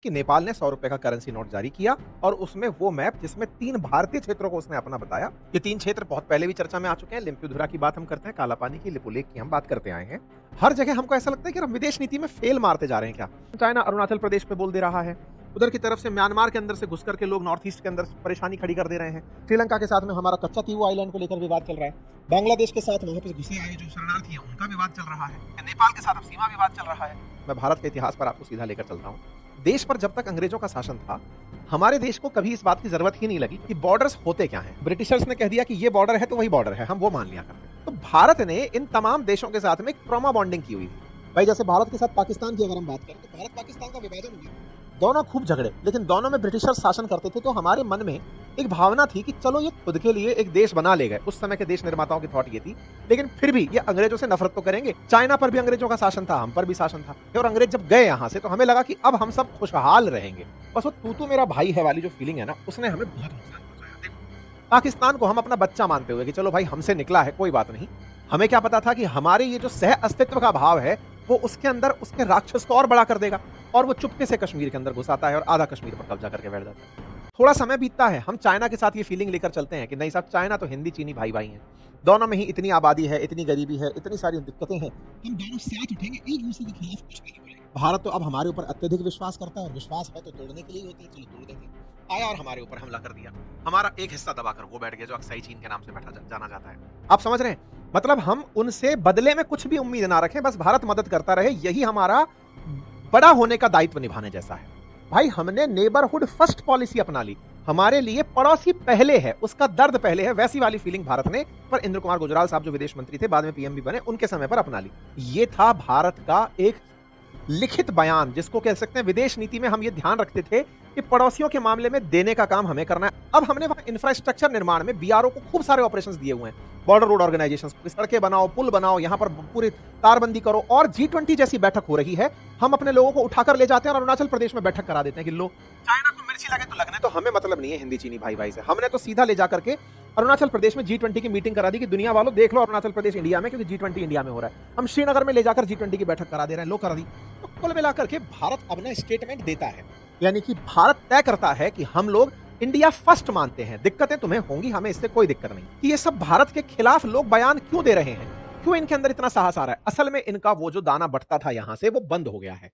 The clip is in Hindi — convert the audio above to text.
कि नेपाल ने 100 रुपए का करेंसी नोट जारी किया और उसमें वो मैप जिसमें 3 भारतीय क्षेत्रों को उसने अपना बताया। ये 3 क्षेत्र बहुत पहले भी चर्चा में आ चुके हैं। लिम्पिधुरा की बात हम करते हैं, कालापानी की, लिपुलेख की हम बात करते आए हैं। हर जगह हमको ऐसा लगता है कि हम विदेश नीति में फेल मारते जा रहे हैं क्या? चाइना अरुणाचल प्रदेश पे बोल दे रहा है। उधर की तरफ से म्यांमार के अंदर से घुस करके लोग नॉर्थ ईस्ट के अंदर परेशानी खड़ी कर दे रहे हैं। श्रीलंका के साथ में हमारा कच्चा तीवू आइलैंड को लेकर विवाद चल रहा है। बांग्लादेश के साथ वहां पे घुसे आए जो शरणार्थी हैं उनका विवाद चल रहा है। नेपाल के साथ अब सीमा विवाद चल रहा है। मैं भारत के इतिहास पर आपको सीधा लेकर चलता हूँ। देश पर जब तक अंग्रेजों का शासन था, हमारे देश को कभी इस बात की जरूरत ही नहीं लगी कि बॉर्डर्स होते क्या हैं। ब्रिटिशर्स ने कह दिया कि ये बॉर्डर है तो वही बॉर्डर है, हम वो मान लिया करते। तो भारत ने इन तमाम देशों के साथ में एक ट्रॉमा बॉन्डिंग की हुई थी। भाई जैसे भारत के साथ पाकिस्तान की अगर हम बात करें तो भारत पाकिस्तान का विभाजन हुआ, दोनों खूब झगड़े, लेकिन दोनों में ब्रिटिशर शासन करते थे। तो हमारे मन में एक भावना थी कि चलो ये खुद के लिए एक देश बना ले गए। उस समय के देश निर्माताओं की थॉट ये थी, लेकिन फिर भी ये अंग्रेजों से नफरत तो करेंगे। चाइना पर भी अंग्रेजों का शासन था, हम पर भी शासन था, और अंग्रेज जब गए यहां से तो हमें लगा कि अब हम सब खुशहाल रहेंगे। बस वो तू मेरा भाई है वाली जो फीलिंग है ना, उसने हमें बहुत नुकसान पहुंचाया। देखो, पाकिस्तान को हम अपना बच्चा मानते हुए कि चलो भाई हमसे निकला है, कोई बात नहीं। हमें क्या पता था कि हमारे ये जो सह अस्तित्व का भाव है वो उसके अंदर उसके राक्षस को और बड़ा कर देगा, और वो चुपके से कश्मीर के अंदर घुस आता है और आधा कश्मीर पर कब्जा करके बैठ जाता है। थोड़ा समय बीतता है, हम चाइना के साथ ये फीलिंग लेकर चलते हैं कि नहीं साहब, चाइना तो हिंदी चीनी भाई भाई हैं, दोनों में ही इतनी आबादी है, इतनी गरीबी है, इतनी सारी दिक्कतें हैं, हम दोनों साथ उठेंगे, एक दूसरे के खिलाफ कुछ नहीं बोलेंगे। भारत तो अब हमारे ऊपर अत्यधिक विश्वास करता है, और विश्वास है तो तोड़ने के लिए होता है, चलो तोड़ देते हैं। आया और हमारे ऊपर हमला कर दिया, हमारा एक हिस्सा दबाकर वो बैठ गया जो अक्साई चीन के नाम से जाना जाता है। आप समझ रहे हैं? मतलब हम उनसे बदले में कुछ भी उम्मीद ना रखें, बस भारत मदद करता रहे, यही हमारा बड़ा होने का दायित्व निभाने जैसा है। भाई हमने नेबरहुड फर्स्ट पॉलिसी अपना ली, हमारे लिए पड़ोसी पहले है, उसका दर्द पहले है, वैसी वाली फीलिंग भारत ने पर इंद्र कुमार गुजराल साहब जो विदेश मंत्री थे, बाद में पीएम भी बने, उनके समय पर अपना ली। ये था भारत का एक लिखित बयान, जिसको कह सकते हैं विदेश नीति में हम ये ध्यान रखते थे कि पड़ोसियों के मामले में देने का काम हमें करना है। अब हमने वहां इंफ्रास्ट्रक्चर निर्माण में बीआरओ को खूब सारे ऑपरेशंस दिए हुए हैं, बॉर्डर रोड ऑर्गेनाइजेशंस को, सड़कें बनाओ, पुल बनाओ, यहां पर पूरी तारबंदी करो, और G20 जैसी बैठक हो रही है, हम अपने लोगों को उठाकर ले जाते हैं और अरुणाचल प्रदेश में बैठक करा देते हैं कि लो, चाइना को मिर्ची लगे तो लगने, तो हमें मतलब नहीं है हिंदी चीनी भाई भाई से। हमने तो सीधा ले जाकर के अरुणाचल प्रदेश में G20 की मीटिंग करा दी कि दुनिया वालों देख लो अरुणाचल प्रदेश इंडिया में, क्योंकि G20 इंडिया में हो रहा है। हम श्रीनगर में ले जाकर G20 की बैठक करा दे रहे हैं, लो करा दी। तो कुल मिलाकर के भारत अपना स्टेटमेंट देता है, यानी कि भारत तय करता है कि हम लोग इंडिया फर्स्ट मानते हैं, दिक्कतें तुम्हें होंगी, हमें इससे कोई दिक्कत नहीं। कि ये सब भारत के खिलाफ लोग बयान क्यों दे रहे हैं, क्यों इनके अंदर इतना साहस आ रहा है? असल में इनका वो जो दाना बटता था यहां से, वो बंद हो गया है।